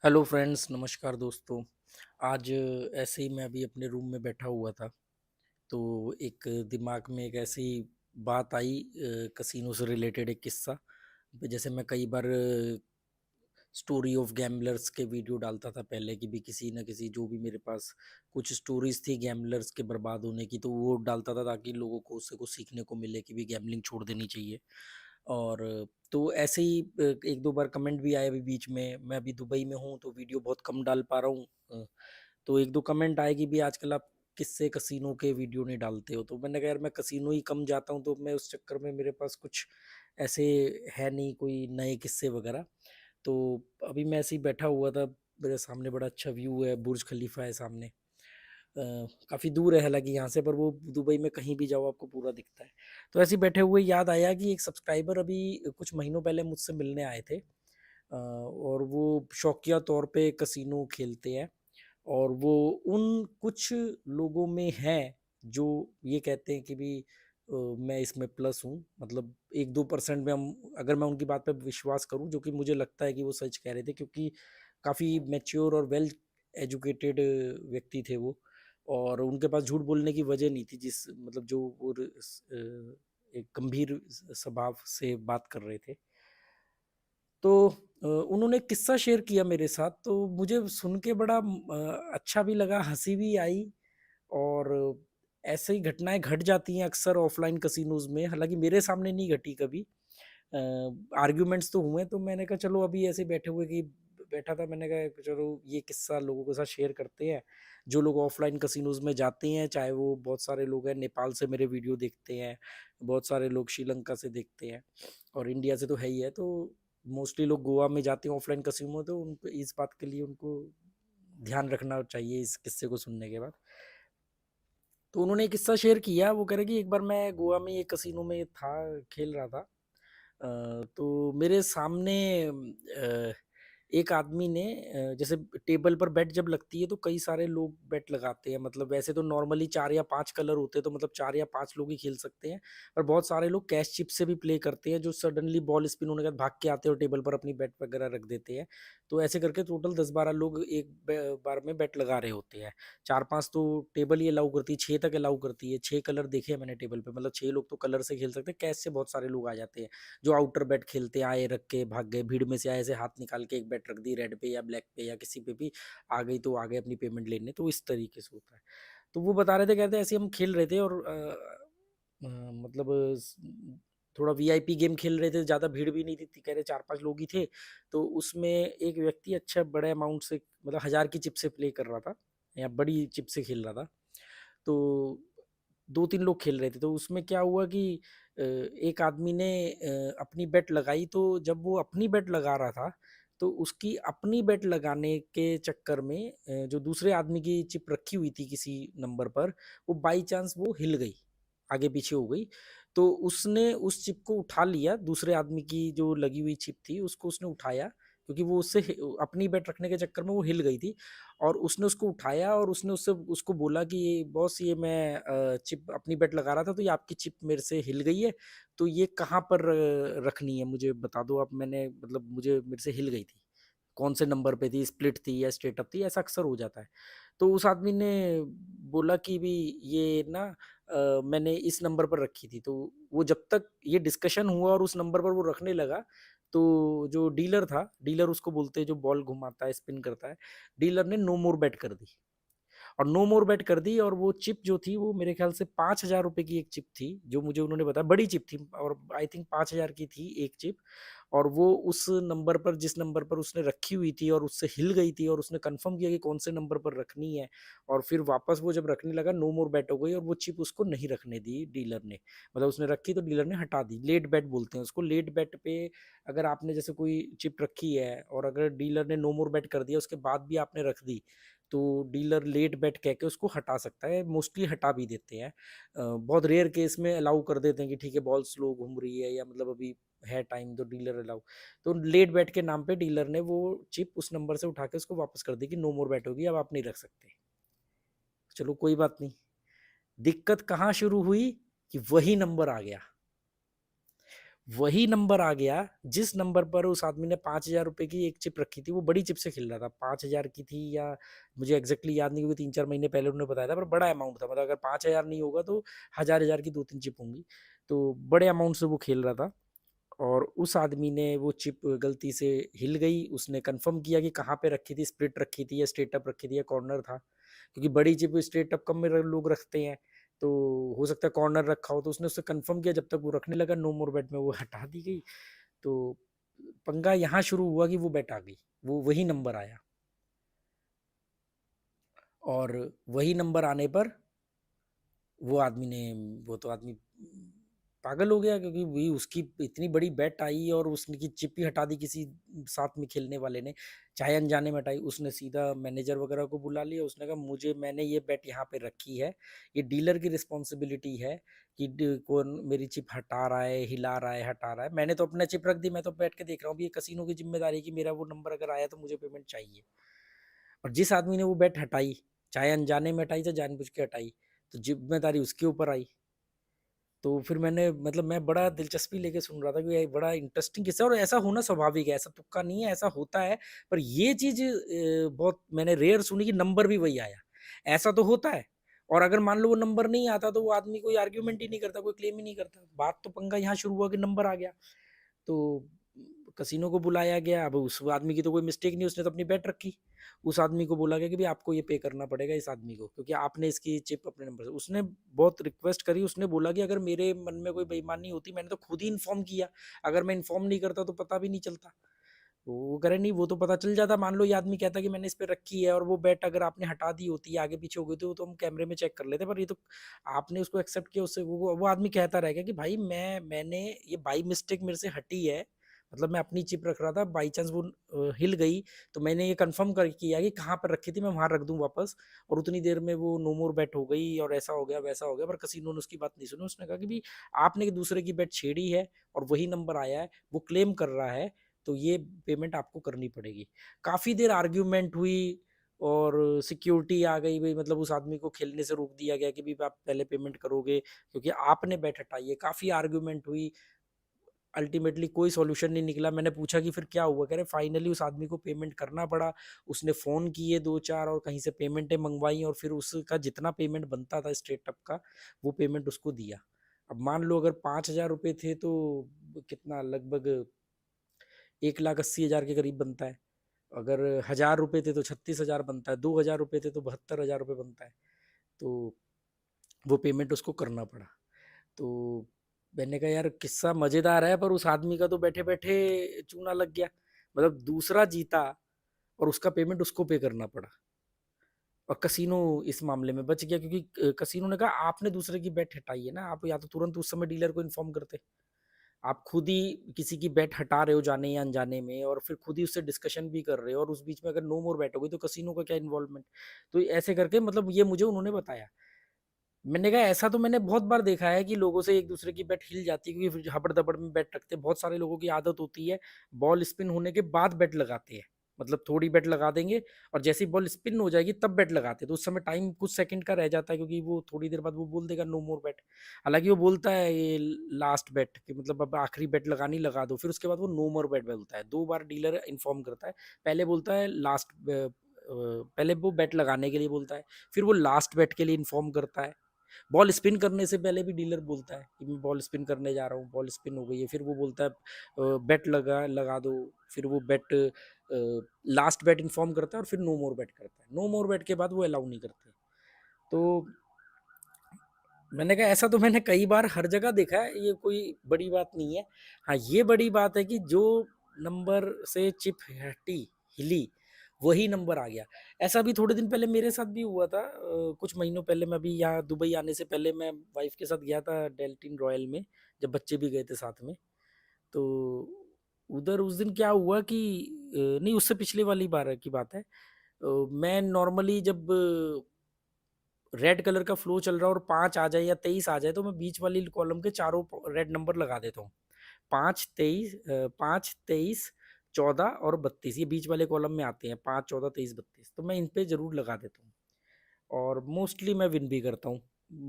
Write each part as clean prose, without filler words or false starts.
Hello friends, नमस्कार दोस्तों। आज ऐसे ही मैं अभी अपने रूम में बैठा हुआ था, तो एक दिमाग में एक ऐसी बात आई, कसिनो से रिलेटेड एक किस्सा। जैसे मैं कई बार स्टोरी ऑफ गैम्बलर्स के वीडियो डालता था पहले, कि भी किसी न किसी जो भी मेरे पास कुछ स्टोरीज थी गैम्बलर्स के बर्बाद होने की, तो वो डालता था ताकि लोगों को उससे कुछ सीखने को मिले कि भी गैम्बलिंग छोड़ देनी चाहिए। और तो ऐसे ही एक दो बार कमेंट भी आए अभी बीच में। मैं अभी दुबई में हूँ तो वीडियो बहुत कम डाल पा रहा हूँ। तो एक दो कमेंट आए कि भी आजकल आप किससे कसिनो के वीडियो नहीं डालते हो, तो मैंने कहा यार मैं कसिनो ही कम जाता हूँ, तो मैं उस चक्कर में मेरे पास कुछ ऐसे है नहीं कोई नए किस्से वगैरह। तो अभी मैं ऐसे ही बैठा हुआ था, मेरे सामने बड़ा अच्छा व्यू है, बुर्ज खलीफा है सामने। काफ़ी दूर है हालांकि यहाँ से, पर वो दुबई में कहीं भी जाओ आपको पूरा दिखता है। तो ऐसे ही बैठे हुए याद आया कि एक सब्सक्राइबर अभी कुछ महीनों पहले मुझसे मिलने आए थे, और वो शौकिया तौर पे कसिनो खेलते हैं। और वो उन कुछ लोगों में है जो ये कहते हैं कि भी मैं इसमें प्लस हूँ, मतलब 1-2% में हम, अगर मैं उनकी बात पे विश्वास करूँ, जो कि मुझे लगता है कि वो सच कह रहे थे, क्योंकि काफ़ी मैच्योर और वेल एजुकेटेड व्यक्ति थे वो। और उनके पास झूठ बोलने की वजह नहीं थी, जिस मतलब जो वो एक गंभीर स्वभाव से बात कर रहे थे। तो उन्होंने एक किस्सा शेयर किया मेरे साथ, तो मुझे सुन के बड़ा अच्छा भी लगा, हंसी भी आई। और ऐसे ही घटनाएं घट जाती हैं अक्सर ऑफलाइन कसिनोज में, हालांकि मेरे सामने नहीं घटी कभी। आर्ग्यूमेंट्स तो हुए, तो मैंने कहा चलो अभी ऐसे बैठे हुए कि बैठा था, मैंने कहा चलो ये किस्सा लोगों के साथ शेयर करते हैं। जो लोग ऑफलाइन कसिनोज में जाते हैं, चाहे वो बहुत सारे लोग हैं नेपाल से मेरे वीडियो देखते हैं, बहुत सारे लोग श्रीलंका से देखते हैं, और इंडिया से तो है ही है। तो मोस्टली लोग गोवा में जाते हैं ऑफलाइन कसिनो, तो उनको इस बात के लिए उनको ध्यान रखना चाहिए इस किस्से को सुनने के बाद। तो उन्होंने एक किस्सा शेयर किया, वो कह रहे कि एक बार मैं गोवा में एक कसिनो में था, खेल रहा था। तो मेरे सामने एक आदमी ने, जैसे टेबल पर बेट जब लगती है तो कई सारे लोग बेट लगाते हैं, मतलब वैसे तो नॉर्मली 4 या 5 कलर होते हैं, तो मतलब 4 या 5 लोग ही खेल सकते हैं। पर बहुत सारे लोग कैश चिप से भी प्ले करते हैं, जो सडनली बॉल स्पिन होने के बाद भाग के आते हैं और टेबल पर अपनी बेट वगैरह रख देते हैं। तो ऐसे करके टोटल 10-12 लोग एक बार में बेट लगा रहे होते हैं। 4-5 तो टेबल ही अलाउ करती है, 6 तक अलाउ करती है। 6 कलर देखे हैं मैंने टेबल पे, मतलब 6 लोग तो कलर से खेल सकते हैं, कैश से बहुत सारे लोग आ जाते हैं। जो आउटर बैट खेलते आए, रख के भाग गए, भीड़ में से आए, ऐसे हाथ निकाल के एक बैट रख दी रेड पे या ब्लैक पे या किसी पे भी, आ गई तो आ गए अपनी पेमेंट लेने, तो इस तरीके से होता है। तो वो बता रहे थे, कहते ऐसे हम खेल रहे थे, और मतलब थोड़ा वीआईपी गेम खेल रहे थे, ज़्यादा भीड़ भी नहीं थी, कह रहे 4-5 लोग ही थे। तो उसमें एक व्यक्ति अच्छा बड़े अमाउंट से, मतलब 1000 की चिप से प्ले कर रहा था, या बड़ी चिप से खेल रहा था। तो 2-3 लोग खेल रहे थे, तो उसमें क्या हुआ कि एक आदमी ने अपनी बेट लगाई, तो जब वो अपनी बेट लगा रहा था, तो उसकी अपनी बेट लगाने के चक्कर में जो दूसरे आदमी की चिप रखी हुई थी किसी नंबर पर, वो बाई चांस वो हिल गई, आगे पीछे हो गई। तो उसने उस चिप को उठा लिया, दूसरे आदमी की जो लगी हुई चिप थी उसको उसने उठाया, क्योंकि वो उससे अपनी बेट रखने के चक्कर में वो हिल गई थी। और उसने उसको उठाया और उसने उससे उसको बोला कि ये बॉस, ये मैं चिप अपनी बेट लगा रहा था, तो ये आपकी चिप मेरे से हिल गई है, तो ये कहाँ पर रखनी है मुझे बता दो आप। मैंने मतलब मुझे मेरे से हिल गई थी, कौन से नंबर पे थी, स्प्लिट थी या स्ट्रेट अप थी, ऐसा अक्सर हो जाता है। तो उस आदमी ने बोला कि भी ये ना मैंने इस नंबर पर रखी थी। तो वो जब तक ये डिस्कशन हुआ और उस नंबर पर वो रखने लगा, तो जो डीलर था, डीलर उसको बोलते हैं जो बॉल घुमाता है, स्पिन करता है, डीलर ने नो मोर बेट कर दी, और नो मोर बेट कर दी। और वो चिप जो थी वो मेरे ख्याल से 5,000 रुपए की एक चिप थी, जो मुझे उन्होंने बताया, बड़ी चिप थी, और आई थिंक 5,000 की थी एक चिप। और वो उस नंबर पर, जिस नंबर पर उसने रखी हुई थी और उससे हिल गई थी, और उसने कंफर्म किया कि कौन से नंबर पर रखनी है, और फिर वापस वो जब रखने लगा, नो मोर बेट हो गई, और वो चिप उसको नहीं रखने दी डीलर ने। मतलब उसने रखी तो डीलर ने हटा दी। लेट बेट बोलते हैं उसको। लेट बेट पे अगर आपने जैसे कोई चिप रखी है और अगर डीलर ने नो मोर बेट कर दिया, उसके बाद भी आपने रख दी, तो डीलर लेट बेट कह के उसको हटा सकता है, मोस्टली हटा भी देते हैं। बहुत रेयर केस में अलाउ कर देते हैं कि ठीक है बॉल स्लो घूम रही है, या मतलब अभी है टाइम, तो डीलर अलाउ। तो लेट बेट के नाम पे डीलर ने वो चिप उस नंबर से उठा के उसको वापस कर दी कि नो मोर बेट होगी, अब आप नहीं रख सकते। चलो कोई बात नहीं। दिक्कत कहाँ शुरू हुई कि वही नंबर आ गया। वही नंबर आ गया जिस नंबर पर उस आदमी ने 5,000 रुपए की एक चिप रखी थी। वो बड़ी चिप से खेल रहा था, 5,000 की थी या मुझे एग्जैक्टली याद नहीं, क्योंकि 3-4 महीने पहले उन्होंने बताया था, पर बड़ा अमाउंट था। मतलब अगर 5,000 नहीं होगा तो हजार हजार की 2-3 चिप होंगी। तो बड़े अमाउंट से वो खेल रहा था, और उस आदमी ने वो चिप गलती से हिल गई। उसने कंफर्म किया कि कहाँ पे रखी थी, स्प्लिट रखी थी या स्ट्रेट अप रखी थी या कॉर्नर था, क्योंकि बड़ी चिप स्ट्रेट अप कम में लोग रखते हैं, तो हो सकता है कॉर्नर रखा हो। तो उसने उससे कंफर्म किया, जब तक वो रखने लगा नो मोर बेट में वो हटा दी गई। तो पंगा यहाँ शुरू हुआ कि वो बेट आ गई, वो वही नंबर आया, और वही नंबर आने पर वो आदमी ने, वो तो आदमी पागल हो गया, क्योंकि वही उसकी इतनी बड़ी बेट आई और उसने की चिप ही हटा दी किसी साथ में खेलने वाले ने, चाहे अनजाने में हटाई। उसने सीधा मैनेजर वगैरह को बुला लिया। उसने कहा मुझे, मैंने ये बेट यहाँ पे रखी है, ये डीलर की रिस्पॉन्सिबिलिटी है कि कौन मेरी चिप हटा रहा है, हिला रहा है, हटा रहा है। मैंने तो अपना चिप रख दी, मैं तो बैठ के देख रहा हूँ। ये कसिनो की जिम्मेदारी है कि मेरा वो नंबर अगर आया तो मुझे पेमेंट चाहिए। और जिस आदमी ने वो बेट हटाई, चाहे अनजाने में हटाई चाहे जानबूझ के हटाई, तो जिम्मेदारी उसके ऊपर आई। तो फिर मैंने, मतलब मैं बड़ा दिलचस्पी लेके सुन रहा था कि ये बड़ा इंटरेस्टिंग किस्सा है, और ऐसा होना स्वाभाविक है, ऐसा तुक्का नहीं है, ऐसा होता है। पर ये चीज बहुत मैंने रेयर सुनी कि नंबर भी वही आया। ऐसा तो होता है, और अगर मान लो वो नंबर नहीं आता तो वो आदमी कोई आर्ग्यूमेंट ही नहीं करता, कोई क्लेम ही नहीं करता। बात तो पंगा यहाँ शुरू हुआ कि नंबर आ गया। तो कसिनो को बुलाया गया। अब उस आदमी की तो कोई मिस्टेक नहीं, उसने तो अपनी बेट रखी। उस आदमी को बोला गया कि भाई आपको ये पे करना पड़ेगा इस आदमी को, क्योंकि आपने इसकी चिप अपने नंबर से। उसने बहुत रिक्वेस्ट करी, उसने बोला कि अगर मेरे मन में कोई बेईमानी होती, मैंने तो खुद ही इन्फॉर्म किया, अगर मैं इन्फॉर्म नहीं करता तो पता भी नहीं चलता। तो वो करे नहीं, वो तो पता चल जाता। मान लो ये आदमी कहता कि मैंने इस पे रखी है, और वो बेट अगर आपने हटा दी होती, आगे पीछे हो गई तो हम कैमरे में चेक कर लेते। पर ये तो आपने उसको एक्सेप्ट किया, उससे वो आदमी कहता रहेगा कि भाई मैंने ये बाई मिस्टेक मेरे से हटी है, मतलब मैं अपनी चिप रख रहा था, बाई चांस वो हिल गई, तो मैंने ये कंफर्म कर किया कि कहाँ पर रखी थी, मैं वहां रख दूं वापस, और उतनी देर में वो नो मोर बेट हो गई, और ऐसा हो गया वैसा हो गया। पर कसिनो ने उसकी बात नहीं सुनी। उसने कहा कि भी आपने दूसरे की बेट छेड़ी है और वही नंबर आया है, वो क्लेम कर रहा है, तो ये पेमेंट आपको करनी पड़ेगी। काफी देर आर्ग्यूमेंट हुई, और सिक्योरिटी आ गई भाई, मतलब उस आदमी को खेलने से रोक दिया गया कि भी आप पहले पेमेंट करोगे क्योंकि आपने बेट हटाई है। काफी आर्ग्यूमेंट हुई, अल्टीमेटली कोई सॉल्यूशन नहीं निकला। मैंने पूछा कि फिर क्या हुआ, कह रहे फाइनली उस आदमी को पेमेंट करना पड़ा। उसने फोन किए 2-4 और कहीं से पेमेंटें मंगवाई, और फिर उसका जितना पेमेंट बनता था स्ट्रेटअप का, वो पेमेंट उसको दिया। अब मान लो अगर 5,000 रुपए थे तो कितना, लगभग 1,80,000 के करीब बनता है। अगर 1,000 रुपए थे तो 36,000 बनता है, 2,000 रुपए थे तो 72,000 रुपए बनता है। तो वो पेमेंट उसको करना पड़ा। तो मैंने कहा यार किस्सा मजेदार है, पर उस आदमी का तो बैठे बैठे चूना लग गया। मतलब दूसरा जीता और उसका पेमेंट उसको पे करना पड़ा, और कसिनो इस मामले में बच गया, क्योंकि कसिनो ने कहा आपने दूसरे की बेट हटाई है ना, आप या तो तुरंत उस समय डीलर को इन्फॉर्म करते। आप खुद ही किसी की बेट हटा रहे हो जाने या अनजाने में, और फिर खुद ही उससे डिस्कशन भी कर रहे हो, और उस बीच में अगर नो मोर बेट हो गई तो कसिनो का क्या इन्वॉल्वमेंट। तो ऐसे करके, मतलब ये मुझे उन्होंने बताया। मैंने कहा ऐसा तो मैंने बहुत बार देखा है कि लोगों से एक दूसरे की बेट हिल जाती है, क्योंकि हबड़ दबड़ में बेट रखते हैं। बहुत सारे लोगों की आदत होती है बॉल स्पिन होने के बाद बेट लगाते हैं, मतलब थोड़ी बेट लगा देंगे, और जैसे ही बॉल स्पिन हो जाएगी तब बेट लगाते हैं। तो उस समय टाइम कुछ सेकंड का रह जाता है, क्योंकि वो थोड़ी देर बाद वो बोल देगा नो मोर बेट। हालांकि वो बोलता है ये लास्ट बेट, कि मतलब अब आखिरी बेट लगानी लगा दो, फिर उसके बाद वो नो मोर बेट बोलता है। 2 बार डीलर इन्फॉर्म करता है। पहले बोलता है लास्ट, पहले वो बेट लगाने के लिए बोलता है, फिर वो लास्ट बेट के लिए इन्फॉर्म करता है। बॉल स्पिन करने से पहले भी डीलर बोलता है कि मैं बॉल स्पिन करने जा रहा हूँ, बॉल स्पिन हो गई है, फिर वो बोलता है बेट लगा लगा दो। फिर वो बेट, लास्ट बेट इन्फॉर्म करता है, और फिर नो मोर बेट करता है। नो मोर बेट के बाद वो अलाउ नहीं करते। तो मैंने कहा ऐसा तो मैंने कई बार हर जगह देखा है, ये कोई बड़ी बात नहीं है। हाँ ये बड़ी बात है कि जो नंबर से चिप हटी, हिली, वही नंबर आ गया। ऐसा भी थोड़े दिन पहले मेरे साथ भी हुआ था। कुछ महीनों पहले, मैं भी यहाँ दुबई आने से पहले मैं वाइफ के साथ गया था डेल्टिन रॉयल में, जब बच्चे भी गए थे साथ में। तो उधर उस दिन क्या हुआ कि नहीं, उससे पिछले वाली बार की बात है। मैं नॉर्मली जब रेड कलर का फ्लो चल रहा है और 5 आ जाए या 23 आ जाए, तो मैं बीच वाली कॉलम के चारों रेड नंबर लगा देता हूँ। 5, 23, 5, 23, 14 और 32, ये बीच वाले कॉलम में आते हैं, 5, 14, 23, 32, तो मैं इन पे जरूर लगा देता हूँ। और मोस्टली मैं विन भी करता हूँ।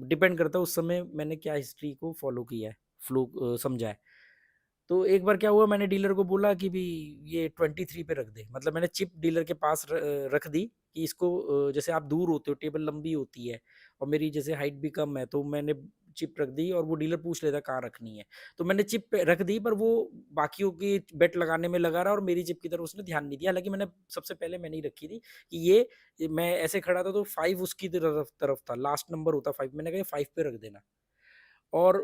डिपेंड करता है उस समय मैंने क्या हिस्ट्री को फॉलो किया है, फ्लो समझा है। तो एक बार क्या हुआ, मैंने डीलर को बोला कि भी ये 23 पे रख दे, मतलब मैंने चिप डीलर के पास रख दी कि इसको जैसे आप दूर होते हो, टेबल लंबी होती है और मेरी जैसे हाइट भी कम है, तो मैंने चिप रख दी और वो डीलर पूछ लेता कहाँ रखनी है। तो मैंने चिप रख दी, पर वो बाकियों की बेट लगाने में लगा रहा और मेरी चिप की तरफ उसने ध्यान नहीं दिया। हालांकि मैंने सबसे पहले मैंने ही रखी थी कि ये मैं ऐसे खड़ा था तो 5 उसकी तरफ तरफ था, लास्ट नंबर होता 5, मैंने कहा 5 पे रख देना। और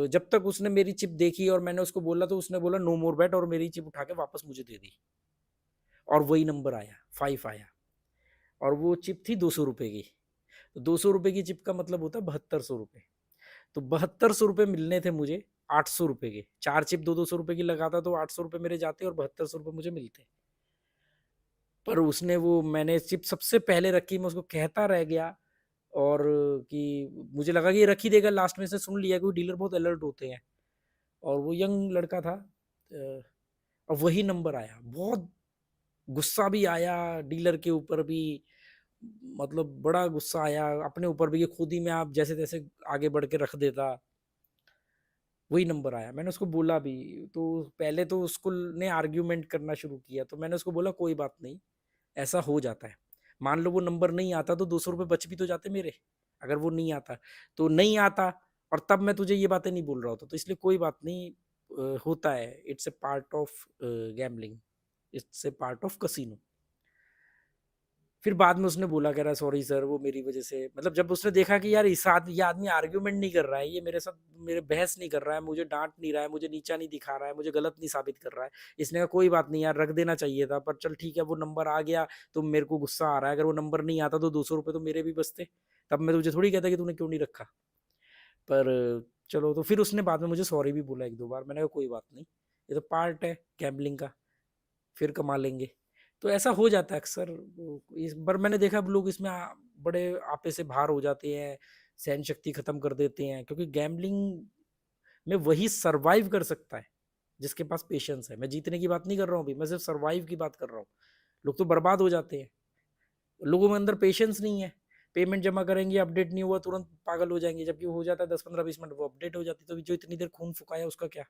जब तक उसने मेरी चिप देखी और मैंने उसको बोला तो उसने बोला नो मोर बेट, और मेरी चिप उठा के वापस मुझे दे दी और वही नंबर आया, 5 आया। और वो चिप थी 200 रुपए की। तो 200 रुपए की चिप का मतलब होता है 7200 रुपए। तो 7200 रुपए मिलने थे मुझे 800 रुपए के। 4 चिप 200 रुपए की लगाता तो 800 रुपए मेरे जाते और 7200 रुपए मुझे मिलते। पर उसने वो, मैंने चिप सबसे पहले रखी, मैं उसको कहता रह गया और कि मुझे लगा कि ये रख ही देगा, लास्ट में से सुन लिया, क्योंकि डीलर बहुत अलर्ट होते हैं और वो यंग लड़का था। और वही नंबर आया। बहुत गुस्सा भी आया डीलर के ऊपर भी, मतलब बड़ा गुस्सा आया अपने ऊपर भी कि खुद ही मैं आप जैसे तैसे आगे बढ़ के रख देता। वही नंबर आया। मैंने उसको बोला भी, तो पहले तो उसको ने आर्ग्यूमेंट करना शुरू किया, तो मैंने उसको बोला कोई बात नहीं, ऐसा हो जाता है। मान लो वो नंबर नहीं आता तो 200 रुपये बच भी तो जाते मेरे। अगर वो नहीं आता तो नहीं आता, और तब मैं तुझे ये बातें नहीं बोल रहा होता। तो इसलिए कोई बात नहीं, होता है, it's a part of gambling, it's a part of casino. फिर बाद में उसने बोला, कह रहा सॉरी सर, वो मेरी वजह से, मतलब जब उसने देखा कि यार ये आदमी आर्ग्यूमेंट नहीं कर रहा है, ये मेरे साथ मेरे बहस नहीं कर रहा है, मुझे डांट नहीं रहा है, मुझे नीचा नहीं दिखा रहा है, मुझे गलत नहीं साबित कर रहा है, इसने कहा कोई बात नहीं यार, रख देना चाहिए था, पर चल ठीक है, वो नंबर आ गया तो मेरे को गुस्सा आ रहा है। अगर वो नंबर नहीं आता तो 200 रुपये तो मेरे भी बचते, तब मैं तुझे थोड़ी कहता कि तूने क्यों नहीं रखा। पर चलो, तो फिर उसने बाद में मुझे सॉरी भी बोला 1-2 बार। मैंने कहा कोई बात नहीं, ये तो पार्ट है गैम्बलिंग का, फिर कमा लेंगे। तो ऐसा हो जाता है अक्सर। इस बार मैंने देखा अब लोग इसमें बड़े आपे से बाहर हो जाते हैं, सहन शक्ति खत्म कर देते हैं, क्योंकि गैम्बलिंग में वही सरवाइव कर सकता है जिसके पास पेशेंस है। मैं जीतने की बात नहीं कर रहा हूँ अभी, मैं सिर्फ सरवाइव की बात कर रहा हूँ। लोग तो बर्बाद हो जाते हैं, लोगों में अंदर पेशेंस नहीं है। पेमेंट जमा करेंगे, अपडेट नहीं हुआ तुरंत पागल हो जाएंगे, जबकि हो जाता है 10-15-20 मिनट वो अपडेट हो जाती है। तो जो इतनी देर खून फुकाया उसका क्या।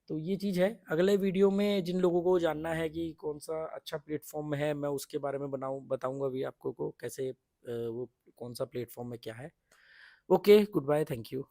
तो ये चीज़ है। अगले वीडियो में जिन लोगों को जानना है कि कौन सा अच्छा प्लेटफॉर्म है, मैं उसके बारे में बताऊंगा भी आपको को कैसे वो कौन सा प्लेटफॉर्म है क्या है। Okay, good bye, thank you.